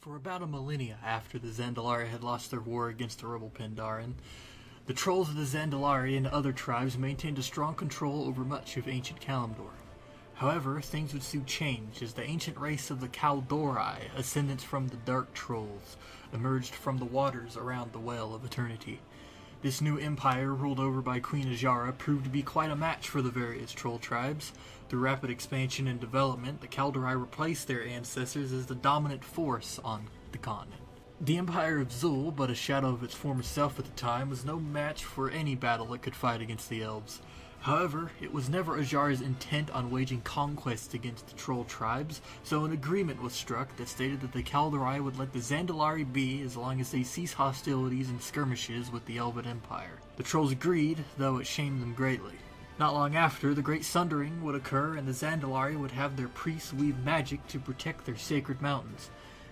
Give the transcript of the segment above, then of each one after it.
For about a millennia after the Zandalari had lost their war against the rebel Pandaren, the trolls of the Zandalari and other tribes maintained a strong control over much of ancient Kalimdor. However, things would soon change as the ancient race of the Kaldori, ascendants from the Dark Trolls, emerged from the waters around the Well of Eternity. This new empire, ruled over by Queen Azshara, proved to be quite a match for the various troll tribes. Through rapid expansion and development, the Kaldori replaced their ancestors as the dominant force on the continent. The Empire of Zul, but a shadow of its former self at the time, was no match for any battle it could fight against the elves. However, it was never Azshara's intent on waging conquests against the troll tribes, so an agreement was struck that stated that the Kaldori would let the Zandalari be as long as they cease hostilities and skirmishes with the Elven Empire. The trolls agreed, though it shamed them greatly. Not long after, the Great Sundering would occur and the Zandalari would have their priests weave magic to protect their sacred mountains.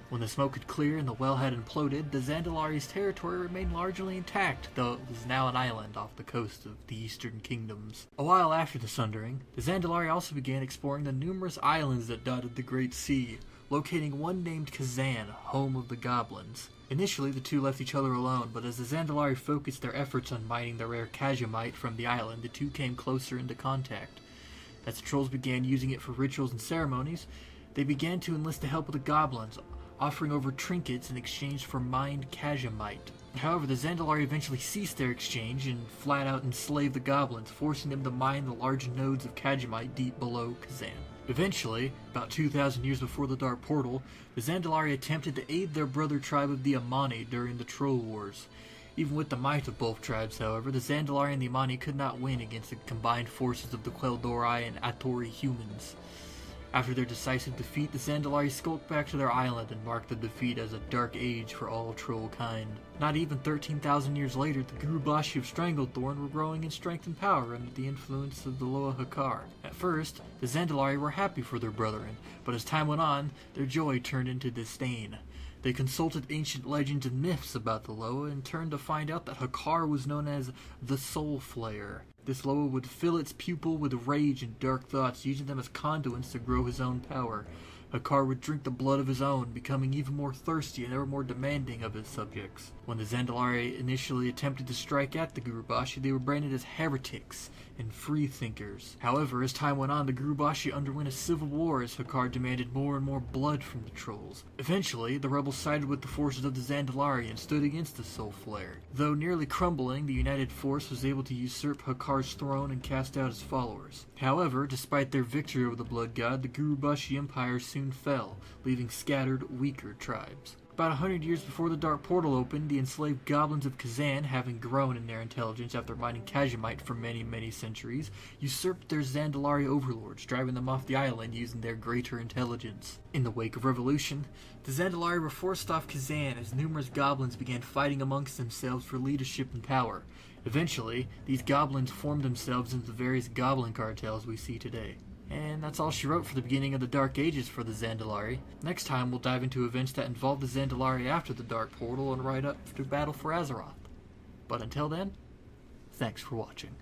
When the smoke had cleared and the well had imploded, the Zandalari's territory remained largely intact, though it was now an island off the coast of the Eastern Kingdoms. A while after the Sundering, the Zandalari also began exploring the numerous islands that dotted the Great Sea, locating one named Kazan, home of the goblins. Initially, the two left each other alone, but as the Zandalari focused their efforts on mining the rare Kajamite from the island, the two came closer into contact. As the trolls began using it for rituals and ceremonies, they began to enlist the help of the goblins, offering over trinkets in exchange for mined Kajamite. However, the Zandalari eventually ceased their exchange and flat out enslaved the goblins, forcing them to mine the large nodes of Kajamite deep below Kazan. Eventually, about 2,000 years before the Dark Portal, the Zandalari attempted to aid their brother tribe of the Amani during the Troll Wars. Even with the might of both tribes, however, the Zandalari and the Amani could not win against the combined forces of the Quel'Dori and Atori humans. After their decisive defeat, the Zandalari skulked back to their island and marked the defeat as a dark age for all troll kind. Not even 13,000 years later, the Gurubashi of Stranglethorn were growing in strength and power under the influence of the Loa Hakar. At first, the Zandalari were happy for their brethren, but as time went on, their joy turned into disdain. They consulted ancient legends and myths about the Loa and turned to find out that Hakar was known as the Soul Flayer. This Loa would fill its pupil with rage and dark thoughts, using them as conduits to grow his own power. Hakar would drink the blood of his own, becoming even more thirsty and ever more demanding of his subjects. When the Zandalari initially attempted to strike at the Gurubashi, they were branded as heretics and freethinkers. However, as time went on, the Gurubashi underwent a civil war as Hakar demanded more and more blood from the trolls. Eventually, the rebels sided with the forces of the Zandalari and stood against the Soul Flayer. Though nearly crumbling, the united force was able to usurp Hakar's throne and cast out his followers. However, despite their victory over the Blood God, the Gurubashi Empire soon fell, leaving scattered, weaker tribes. About 100 years before the Dark Portal opened, the enslaved goblins of Kazan, having grown in their intelligence after mining Kajamite for many centuries, usurped their Zandalari overlords, driving them off the island using their greater intelligence. In the wake of revolution, the Zandalari were forced off Kazan as numerous goblins began fighting amongst themselves for leadership and power. Eventually, these goblins formed themselves into the various goblin cartels we see today. And that's all she wrote for the beginning of the Dark Ages for the Zandalari. Next time we'll dive into events that involve the Zandalari after the Dark Portal and right up to battle for Azeroth. But until then, thanks for watching.